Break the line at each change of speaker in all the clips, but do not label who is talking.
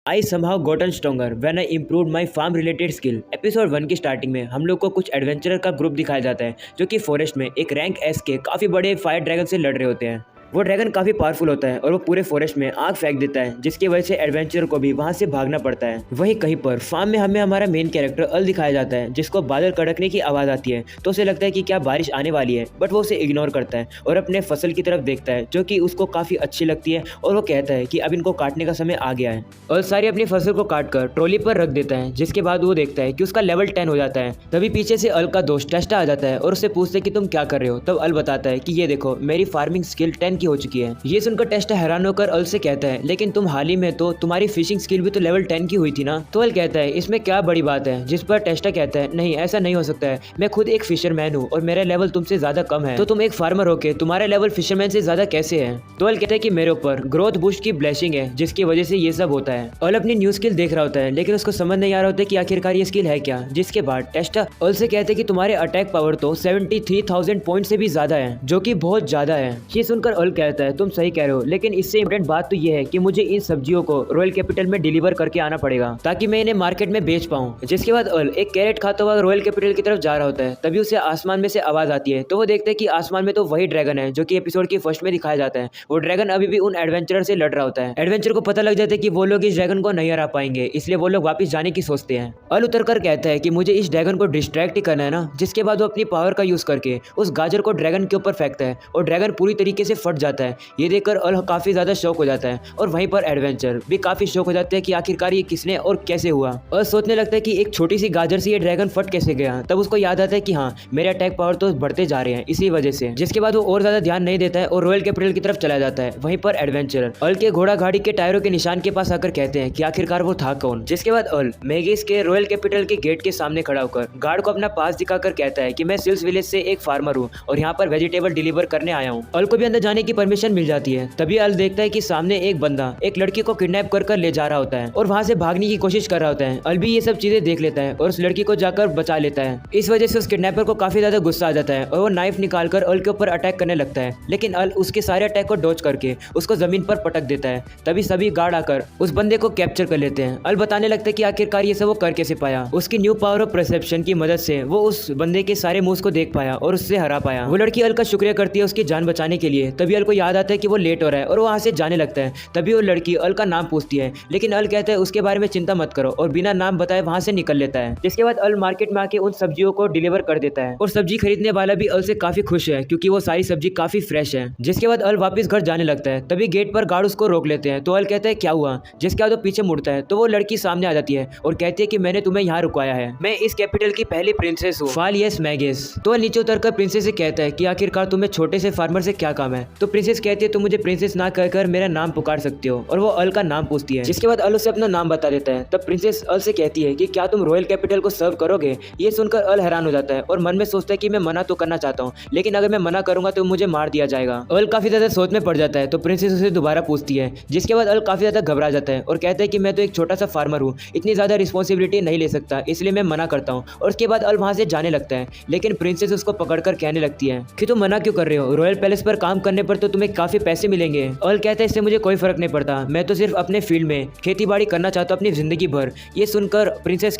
I somehow gotten stronger when I improve my form related skill. Episode 1 की starting में हम लोग को कुछ एडवेंचरर का ग्रुप दिखाया जाता है जो कि फॉरेस्ट में एक रैंक एस के काफ़ी बड़े फायर ड्रैगन से लड़ रहे होते हैं। वो ड्रैगन काफ़ी पावरफुल होता है और वो पूरे फॉरेस्ट में आग फेंक देता है, जिसकी वजह से एडवेंचरर को भी वहाँ से भागना पड़ता है। वहीं कहीं पर फार्म में हमें हमारा मेन कैरेक्टर अल दिखाया जाता है, जिसको बादल कड़कने की आवाज़ आती है तो उसे लगता है कि क्या बारिश आने वाली है, बट वो उसे इग्नोर करता है और अपने फसल की तरफ देखता है जो कि उसको काफ़ी अच्छी लगती है और वो कहता है कि अब इनको काटने का समय आ गया है। और सारी अपनी फसल को काट कर ट्रॉली पर रख देता है, जिसके बाद वो देखता है कि उसका लेवल 10 हो जाता है। तभी पीछे से अल का दोस्त टेस्टा आ जाता है और उससे पूछता है कि तुम क्या कर रहे हो। तब अल बताता है कि ये देखो मेरी फार्मिंग स्किल 10 की हो चुकी है। ये सुनकर टेस्टा हैरान होकर अल से कहता है, लेकिन तुम हाल ही में तो तुम्हारी फिशिंग स्किल भी तो लेवल 10 की हुई थी ना। तो अल कहता है इसमें क्या बड़ी बात है, जिस पर टेस्टा कहता है नहीं ऐसा नहीं हो सकता है, मैं खुद एक फिशरमैन हूँ और मेरा लेवल तुमसे ज्यादा कम है, तो तुम एक फार्मर होके तुम्हारा लेवल फिशरमैन से ज्यादा कैसे है। तो अल कहता है कि मेरे ऊपर ग्रोथ बूस्ट की ब्लेसिंग है, जिसकी वजह से ये सब होता है। अल अपनी न्यू स्किल देख रहा होता है, लेकिन उसको समझ नहीं आ रहा होता कि आखिरकार ये स्किल है क्या। जिसके बाद टेस्टा अल से कहते हैं कि तुम्हारे अटैक पावर तो 73,000 पॉइंट से भी ज्यादा है, जो कि बहुत ज्यादा है। ये सुनकर अल कहता है तुम सही कह रहे हो, लेकिन इससे इंपॉर्टेंट बात तो ये है कि मुझे इन सब्जियों को रॉयल कैपिटल में डिलीवर करके आना पड़ेगा ताकि मैं इन्हें मार्केट में बेच पाऊं। जिसके बाद अल एक कैरेट खाता हुआ रॉयल कैपिटल की तरफ जा रहा होता है। तभी उसे आसमान में से आवाज आती है, तो वो देखते हैं कि आसमान में तो वही ड्रैगन है जो कि एपिसोड के फर्स्ट में दिखाया जाता है। वो ड्रैगन अभी भी उन एडवेंचरर से लड़ रहा होता है। एडवेंचर को पता लग जाता है कि वो लोग इस ड्रैगन को नहीं हरा पाएंगे, इसलिए वो लोग वापस जाने की सोचते हैं। अल उतर कर कहता है कि मुझे इस ड्रैगन को डिस्ट्रैक्ट ही करना है ना। जिसके बाद वो अपनी पावर का यूज करके उस गाजर को ड्रैगन के ऊपर फेंकता है और ड्रैगन पूरी तरीके से फट जाता है। ये देखकर अल काफी ज्यादा शॉक हो जाता है और वहीं पर एडवेंचर भी काफी शॉक हो जाते हैं कि आखिरकार ये किसने और कैसे हुआ। और सोचने लगता है कि एक छोटी सी गाजर से ये ड्रैगन फट कैसे गया। तब उसको याद आता है कि हाँ मेरे अटैक पावर तो बढ़ते जा रहे हैं इसी वजह से। जिसके बाद वो और ज्यादा ध्यान नहीं देता है और रॉयल कैपिटल की तरफ चला जाता है। वहीं पर एडवेंचर अल के घोड़ा गाड़ी के टायरों के निशान के पास आकर कहते हैं कि आखिरकार वो था कौन। जिसके बाद अल मेगिस के रॉयल कैपिटल के गेट के सामने खड़ा होकर गार्ड को अपना पास दिखाकर कहता है कि मैं सिल्स विलेज से एक फार्मर हूँ और यहाँ पर वेजिटेबल डिलीवर करने आया हूँ। अल को भी अंदर जाने की परमिशन मिल जाती है। तभी अल देखता है कि सामने एक बंदा एक लड़की को किडनैप कर ले जा रहा होता है और वहां से भागने की कोशिश कर रहा होता है। अल भी ये सब चीजें देख लेता है और उस लड़की को जाकर बचा लेता है। इस वजह से उस किडनैपर को काफी ज्यादा गुस्सा आ जाता है और वो नाइफ निकालकर अल के ऊपर अटैक करने लगता है, लेकिन अल उसके सारे अटैक को डॉज करके उसको जमीन पर पटक देता है। तभी सभी गार्ड आकर उस बंदे को कैप्चर कर लेते हैं। अल बताने लगता है कि आखिरकार ये सब वो कर कैसे पाया। उसकी न्यू पावर ऑफ परसेप्शन की मदद से वो उस बंदे के सारे मूव्स को देख पाया और उससे हरा पाया। वो लड़की अल का शुक्रिया करती है उसकी जान बचाने के लिए। तभी अल को याद आता है कि वो लेट हो रहा है और वो वहां से जाने लगता है। तभी वो लड़की अल का नाम पूछती है, लेकिन अल कहता है उसके बारे में चिंता मत करो और बिना नाम बताए वहां से निकल लेता है। जिसके बाद अल मार्केट में आके उन सब्जियों को डिलीवर कर देता है और सब्जी खरीदने वाला भी अल से काफी खुश है क्योंकि वो सारी सब्जी काफी फ्रेश है। जिसके बाद अल वापस घर जाने लगता है। तभी गेट पर गार्ड उसको रोक लेते हैं। तो अल कहता है क्या हुआ। जिसके बाद वो पीछे मुड़ता है तो वो लड़की सामने आ जाती है और कहती है कि मैंने तुम्हें यहाँ रुकवाया है, मैं इस कैपिटल की पहली प्रिंसेस हूँ, फालियस मैगिस। तो अल नीचे उतरकर प्रिंसेस से कहता है कि आखिरकार तुम्हें छोटे से फार्मर से क्या काम है। तो प्रिंसेस कहती है तुम मुझे प्रिंसेस ना कहकर मेरा नाम पुकार सकते हो, और वो अल का नाम पूछती है। जिसके बाद अल उसे अपना नाम बता देता है। तब प्रिंसेस अल से कहती है कि क्या तुम रॉयल कैपिटल को सर्व करोगे। ये सुनकर अल हैरान हो जाता है और मन में सोचता है कि मैं मना तो करना चाहता हूँ, लेकिन अगर मैं मना करूंगा तो मुझे मार दिया जाएगा। अल काफी ज्यादा सोच में पड़ जाता है। तो प्रिंसेस उसे दोबारा पूछती है। जिसके बाद अल काफी ज्यादा घबरा जाता है और कहता है कि मैं तो एक छोटा सा फार्मर हूँ, इतनी ज्यादा रिस्पॉन्सिबिलिटी नहीं ले सकता, इसलिए मैं मना करता हूँ। और उसके बाद अल वहां से जाने लगता है, लेकिन प्रिंसेस उसको पकड़कर कहने लगती है कि तुम मना क्यों कर रहे हो, रॉयल पैलेस पर काम करने पर तो तुम्हें काफी पैसे मिलेंगे। अल कहता है इससे मुझे कोई फर्क नहीं पड़ता, मैं तो सिर्फ अपने फील्ड में खेती बाड़ी करना चाहता हूँ अपनी जिंदगी भर। ये सुनकर प्रिंसेस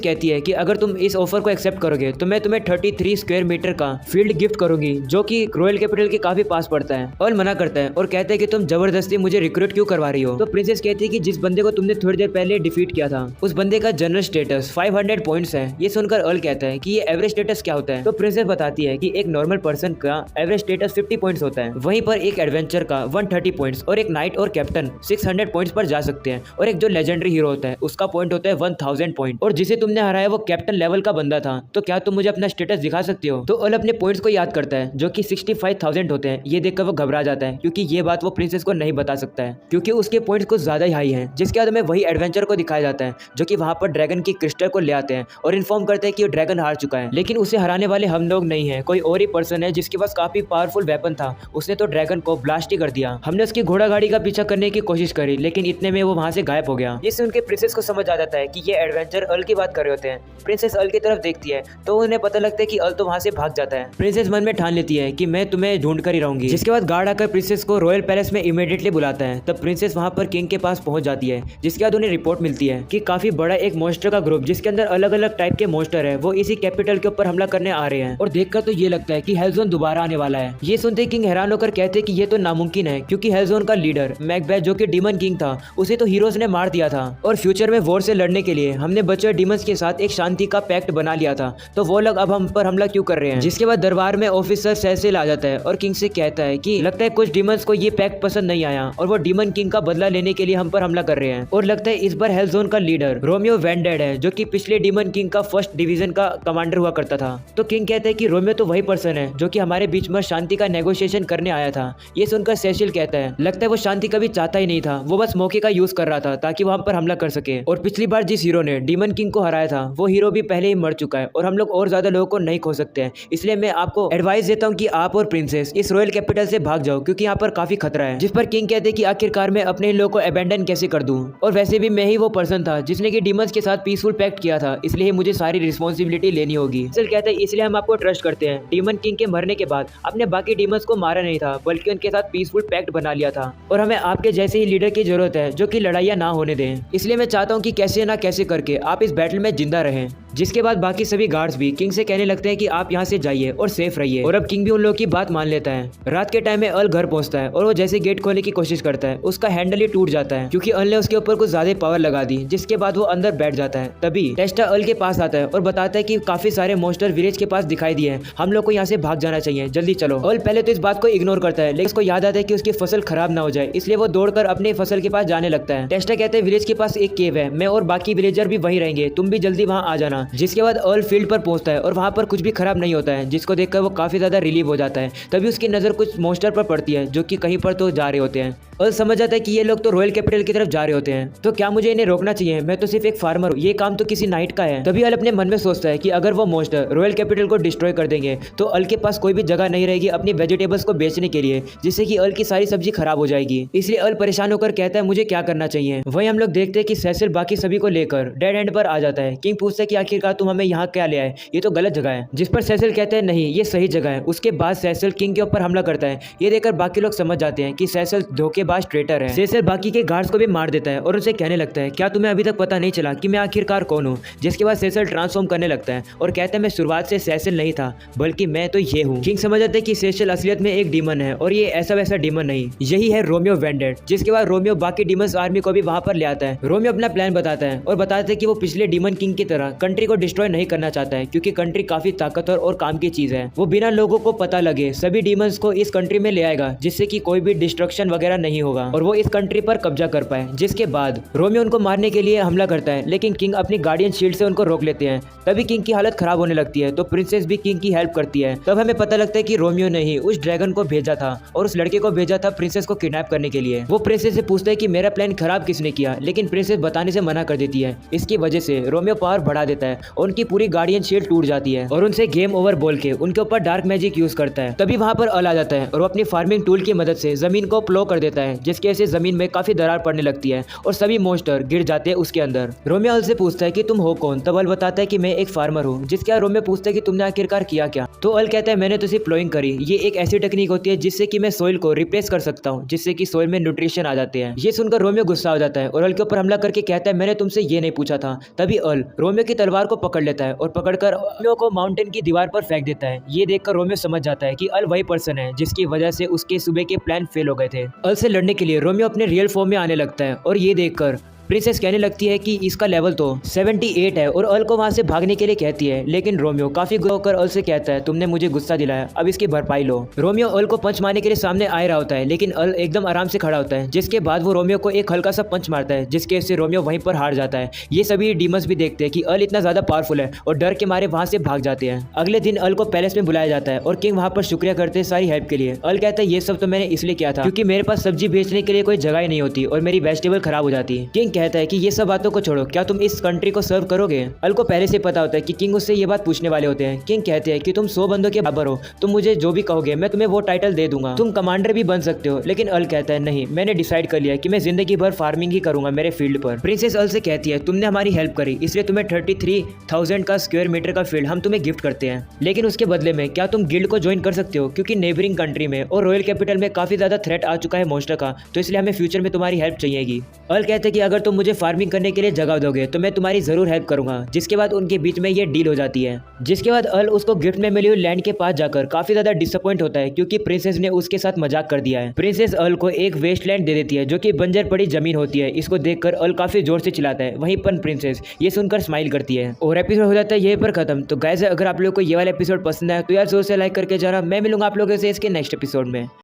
कहती है कि अगर तुम इस ऑफर को एक्सेप्ट करोगे तो मैं तुम्हें 33 स्क्वायर मीटर का फील्ड गिफ्ट करूंगी, जो कि रॉयल कैपिटल के काफी पास पड़ता है। अल मना करता है और कहता है कि तुम जबरदस्ती मुझे रिक्रूट क्यों करवा रही हो। तो प्रिंसेस कहती है कि जिस बंदे को तुमने थोड़ी देर पहले डिफीट किया था उस बंदे का जनरल स्टेटस 500 पॉइंट्स है। ये सुनकर अल कहता है कि ये एवरेज स्टेटस क्या होता है। तो प्रिंसेस बताती है कि एक नॉर्मल पर्सन का एवरेज स्टेटस 50 पॉइंट्स होता है, वहीं पर एक एडवेंचर का 130 पॉइंट्स और एक नाइट और कैप्टन 600 पॉइंट्स पर जा सकते हैं, और एक जो लेजेंडरी हीरो होता है उसका पॉइंट होता है 1000 पॉइंट, और जिसे तुमने हराया वो कैप्टन लेवल का बंदा था, तो क्या तुम मुझे अपना स्टेटस दिखा सकते हो। तो अल अपने पॉइंट्स को याद करता है जो कि 65,000 होते हैं। ये देखकर वो घबरा जाता है क्योंकि ये बात वो प्रिंसेस को नहीं बता सकता है क्योंकि उसके पॉइंट्स कुछ ज्यादा ही हाई हैं। जिसके बाद हमें वही एडवेंचर को दिखाया जाता है जो कि वहां पर ड्रैगन की क्रिस्टल को ले आते हैं और इन्फॉर्म करते हैं कि ड्रैगन हार चुका है, लेकिन उसे हराने वाले हम लोग नहीं है, कोई और ही पर्सन है जिसके पास काफी पावरफुल वेपन वेपन था उसने तो ड्रैगन को ब्लास्ट ही कर दिया। हमने उसकी घोड़ा गाड़ी का पीछा करने की कोशिश करी लेकिन इतने में वो वहाँ से गायब हो गया। इससे उनके प्रिंसेस को समझ आ जाता है कि ये एडवेंचर अल की बात कर रहे होते हैं। प्रिंसेस अल की तरफ देखती है तो उन्हें पता लगता है कि अल तो वहाँ से भाग जाता है। प्रिंसेस मन में ठान लेती है कि मैं तुम्हें ढूंढ कर ही रहूंगी। जिसके बाद गार्ड आकर प्रिंसेस को रॉयल पैलेस में इमीडिएटली बुलाता है। तब प्रिंसेस वहाँ पर किंग के पास पहुंच जाती है। जिसके बाद उन्हें रिपोर्ट मिलती है कि काफी बड़ा एक मॉन्स्टर का ग्रुप जिसके अंदर अलग अलग टाइप के मॉन्स्टर है वो इसी कैपिटल के ऊपर हमला करने आ रहे हैं। और देखकर तो ये लगता है कि हेलजोन दोबारा आने वाला है। ये सुनते किंग हैरान होकर कहते हैं कि ये तो नामुमकिन है क्योंकि हेलजोन का लीडर मैकबेथ जो कि डीमन किंग था उसे तो हीरोज ने मार दिया था और फ्यूचर में वॉर से लड़ने के लिए हमने बचे हुए डीमंस के साथ एक शांति का पैक्ट बना लिया था, तो वो लोग अब हम पर हमला क्यों कर रहे हैं। जिसके बाद दरबार में ऑफिसर सेसिल आ जाता है और किंग से कहता है कि लगता है कुछ डीमंस को ये पैक्ट पसंद नहीं आया और वो डीमन किंग का बदला लेने के लिए हम पर हमला कर रहे हैं। और लगता है इस बार हेलजोन का लीडर रोमियो वेंडेड है जो कि पिछले डीमन किंग का फर्स्ट डिवीजन का कमांडर हुआ करता था। तो किंग कहता है कि रोमियो तो वही पर्सन है जो कि हमारे बीच में शांति का नेगोशिएशन करने आया था। ये सुनकर सेसिल कहता है लगता है वो शांति कभी चाहता ही नहीं था, वो बस मौके का यूज कर रहा था ताकि वो हम पर हमला कर सके। और पिछली बार जिस हीरो ने डीमन किंग को हराया था वो हीरो भी पहले ही मर चुका है और हम लोग और ज्यादा लोगों को नहीं खो सकते हैं। इसलिए मैं आपको एडवाइस देता हूँ कि आप और प्रिंसेस इस रॉयल कैपिटल से भाग जाओ क्योंकि यहाँ पर काफी खतरा है। जिस पर किंग कहते हैं कि आखिरकार मैं अपने लोगों को अबेंडन कैसे कर दूं, और वैसे भी मैं ही वो पर्सन था जिसने कि डीमंस के साथ पीसफुल पैक्ट किया था, इसलिए मुझे सारी रिस्पॉन्सिबिलिटी लेनी होगी। सेसिल कहते हैं इसलिए हम आपको ट्रस्ट करते हैं। डीमन किंग के मरने के बाद आपने बाकी डीमंस को मारा नहीं था बल्कि उनके साथ पीसफुल पैक्ट बना लिया था और हमें आपके जैसे ही लीडर की जरूरत है जो कि लड़ाइयाँ ना होने दें। इसलिए मैं चाहता हूँ कि कैसे ना कैसे करके आप इस बैटल में जिंदा रहें। जिसके बाद बाकी सभी गार्ड्स भी किंग से कहने लगते हैं कि आप यहाँ से जाइए और सेफ रहिए। और अब किंग भी उन लोगों की बात मान लेता है। रात के टाइम में अल घर पहुंचता है और वो जैसे गेट खोलने की कोशिश करता है उसका हैंडल ही टूट जाता है क्योंकि अल ने उसके ऊपर कुछ ज्यादा पावर लगा दी। जिसके बाद वो अंदर बैठ जाता है। तभी टेस्टा अल के पास आता है और बताता है कि काफी सारे मॉन्स्टर विलेज के पास दिखाई दिए हैं, हम लोग को यहाँ से भाग जाना चाहिए, जल्दी चलो। अल पहले तो इस बात को इग्नोर करता है लेकिन उसको याद आता है कि उसकी फसल खराब ना हो जाए, इसलिए वो दौड़कर अपने फसल के पास जाने लगता है। टेस्टा कहते हैं विलेज के पास एक केव है, मैं और बाकी विलेजर भी वहीं रहेंगे, तुम भी जल्दी वहाँ आ जाना। जिसके बाद अल फील्ड पर पहुंचता है और वहाँ पर कुछ भी खराब नहीं होता है, जिसको देखकर वो काफी ज्यादा रिलीव हो जाता है। तभी उसकी नजर कुछ मॉन्स्टर पर पड़ती है जो कि कहीं पर तो जा रहे होते हैं। अल समझ जाता है कि ये लोग तो रॉयल कैपिटल की तरफ जा रहे होते हैं, तो क्या मुझे इन्हें रोकना चाहिए, मैं तो सिर्फ एक फार्मर हूँ, ये काम तो किसी नाइट का है। तभी अल अपने मन में सोचता है कि अगर वो मॉन्स्टर रॉयल कैपिटल को डिस्ट्रॉय कर देंगे तो अल के पास कोई भी जगह नहीं रहेगी अपनी वेजिटेबल्स को बेचने के लिए, जिससे कि अल की सारी सब्जी खराब हो जाएगी। इसलिए अल परेशान होकर कहता है मुझे क्या करना चाहिए। वहीं हम लोग देखते हैं कि सेसिल बाकी सभी को लेकर डेड एंड पर आ जाता है। किंग पूछता है कि आखिरकार तुम हमें यहाँ क्या ले आए, ये तो गलत जगह है। जिस पर सेसिल कहते हैं नहीं ये सही जगह है। उसके बाद सेसिल किंग के ऊपर हमला करता है। ये देखकर बाकी लोग समझ जाते हैं कि सेसिल धोखेबाज ट्रेटर है। सेसिल बाकी के गार्ड्स को भी मार देता है और उनसे कहने लगता है क्या तुम्हें अभी तक पता नहीं चला कि मैं आखिरकार कौन हूँ। जिसके बाद सेसिल ट्रांसफॉर्म करने लगता है और कहता है मैं शुरुआत से सेसिल नहीं था बल्कि मैं तो ये हूँ। किंग समझ जाते हैं कि सेसिल असलियत में एक डीमन है और ये ऐसा वैसा डीमन नहीं, यही है रोमियो वेंडेड। जिसके बाद रोमियो बाकी डीमंस आर्मी को भी वहां पर ले आता है। रोमियो अपना प्लान बताता है और बताता है कि वो पिछले डीमन किंग की तरह कंट्री को डिस्ट्रॉय नहीं करना चाहता है क्योंकि कंट्री काफी ताकतवर और काम की चीज है। वो बिना लोगों को पता लगे सभी डीमंस को इस कंट्री में ले आएगा जिससे कि कोई भी डिस्ट्रक्शन वगैरह नहीं होगा और वो इस कंट्री पर कब्जा कर पाए। जिसके बाद रोमियो उनको मारने के लिए हमला करता है लेकिन किंग अपनी गार्डियन शील्ड से उनको रोक लेते हैं। तभी किंग की हालत खराब होने लगती है तो प्रिंसेस भी किंग की हेल्प करती है। तब हमें पता लगता है कि रोमियो ने ही उस ड्रैगन को भेजा था और उस लड़के को भेजा था प्रिंसेस को किडनैप करने के लिए। वो प्रिंसेस से पूछता है कि मेरा प्लान खराब किसने किया, लेकिन प्रिंसेस बताने से मना कर देती है। इसकी वजह से रोमियो पावर बढ़ा देता है और उनकी पूरी गार्डियन शील्ड टूट जाती है और उनसे गेम ओवर बोल के उनके ऊपर डार्क मैजिक यूज करता है। तभी वहां पर अल आ जाता है और वो अपनी फार्मिंग टूल की मदद से जमीन को प्लो कर देता है जिसकी वजह से जमीन में काफी दरार पड़ने लगती है और सभी मॉन्स्टर गिर जाते हैं उसके अंदर। रोमियो अल से पूछता है कि तुम हो कौन। तब अल बताता है कि मैं एक फार्मर हूँ। जिसके बाद रोमियो पूछता है कि तुमने आखिरकार किया क्या। तो अल कहता है मैंने तो सिर्फ प्लोइंग करी, ये एक ऐसी टेक्निक होती है जिससे कि मैं सोइल को रिप्लेस कर सकता हूँ, जिससे कि सोइल में न्यूट्रिशन आ जाते हैं। ये सुनकर रोमियो गुस्सा हो जाता है और अल के ऊपर हमला करके कहता है मैंने तुमसे ये नहीं पूछा था। तभी अल रोमियो की तलवार को पकड़ लेता है और पकड़कर रोमियो को माउंटेन की दीवार पर फेंक देता है। ये देखकर रोमियो समझ जाता है कि अल वही पर्सन है जिसकी वजह से उसके सुबह के प्लान फेल हो गए थे। अल से लड़ने के लिए रोमियो अपने रियल फॉर्म में आने लगता है और ये देखकर प्रिंसेस कहने लगती है कि इसका लेवल तो 78 है और अल को वहां से भागने के लिए कहती है। लेकिन रोमियो काफी गुस्सा होकर अल से कहता है तुमने मुझे गुस्सा दिलाया, अब इसकी भरपाई लो। रोमियो अल को पंच मारने के लिए सामने आ रहा होता है लेकिन अल एकदम आराम से खड़ा होता है। जिसके बाद वो रोमियो को एक हल्का सा पंच मारता है जिसके वजह से रोमियो वहीं पर हार जाता है। ये सभी डीमंस भी देखते हैं कि अल इतना ज्यादा पावरफुल है और डर के मारे वहां से भाग जाते हैं। अगले दिन अल को पैलेस में बुलाया जाता है और किंग वहां पर शुक्रिया करते हैं सारी हेल्प के लिए। अल कहता है ये सब तो मैंने इसलिए किया था क्योंकि मेरे पास सब्जी बेचने के लिए कोई जगह ही नहीं होती और मेरी वेजिटेबल खराब हो जाती। किंग कहता है कि ये सब बातों को छोड़ो, क्या तुम इस कंट्री को सर्व करोगे? अल को पहले से पता होता है कि किंग उससे ये बात पूछने वाले होते हैं। किंग कहते हैं कि तुम 100 बंदों के बराबर हो, तुम मुझे जो भी कहोगे मैं तुम्हें वो टाइटल दे दूंगा, तुम कमांडर भी बन सकते हो। लेकिन अल कहता है नहीं, मैंने डिसाइड कर लिया कि मैं जिंदगी भर फार्मिंग ही करूंगा मेरे फील्ड पर। प्रिंसेस अल से कहती है तुमने हमारी हेल्प करी, इसलिए तुम्हें 33,000 का स्क्वायर मीटर का फील्ड हम तुम्हें गिफ्ट करते हैं, लेकिन उसके बदले में क्या तुम गिल्ड को ज्वाइन कर सकते हो, क्योंकि नेबरिंग कंट्री में और रॉयल कैपिटल में काफी ज्यादा थ्रेट आ चुका है मॉन्स्टर का, तो इसलिए हमें फ्यूचर में तुम्हारी हेल्प चाहिएगी। अल कहते हैं कि अगर तुम मुझे फार्मिंग करने के लिए जगह दोगे तो मैं तुम्हारी जरूर हेल्प करूंगा। जिसके बाद उनके बीच में ये डील हो जाती है। जिसके बाद अल उसको गिफ्ट में मिली हुई लैंड के पास जाकर काफी ज्यादा डिसअपॉइंट होता है, क्योंकि प्रिंसेस ने उसके साथ मजाक कर दिया है। प्रिंसेस अल को एक वेस्ट लैंड दे देती है जो कि बंजर पड़ी जमीन होती है। इसको देखकर अल काफी जोर से चिल्लाता है, वहीं पर प्रिंसेस ये सुनकर स्माइल करती है और एपिसोड हो जाता है यहीं पर खत्म। तो गाइस, अगर आप लोगों को ये वाला एपिसोड पसंद आया तो यार जोर से लाइक करके जाना। मैं मिलूंगा आप लोगों से इसके नेक्स्ट एपिसोड में।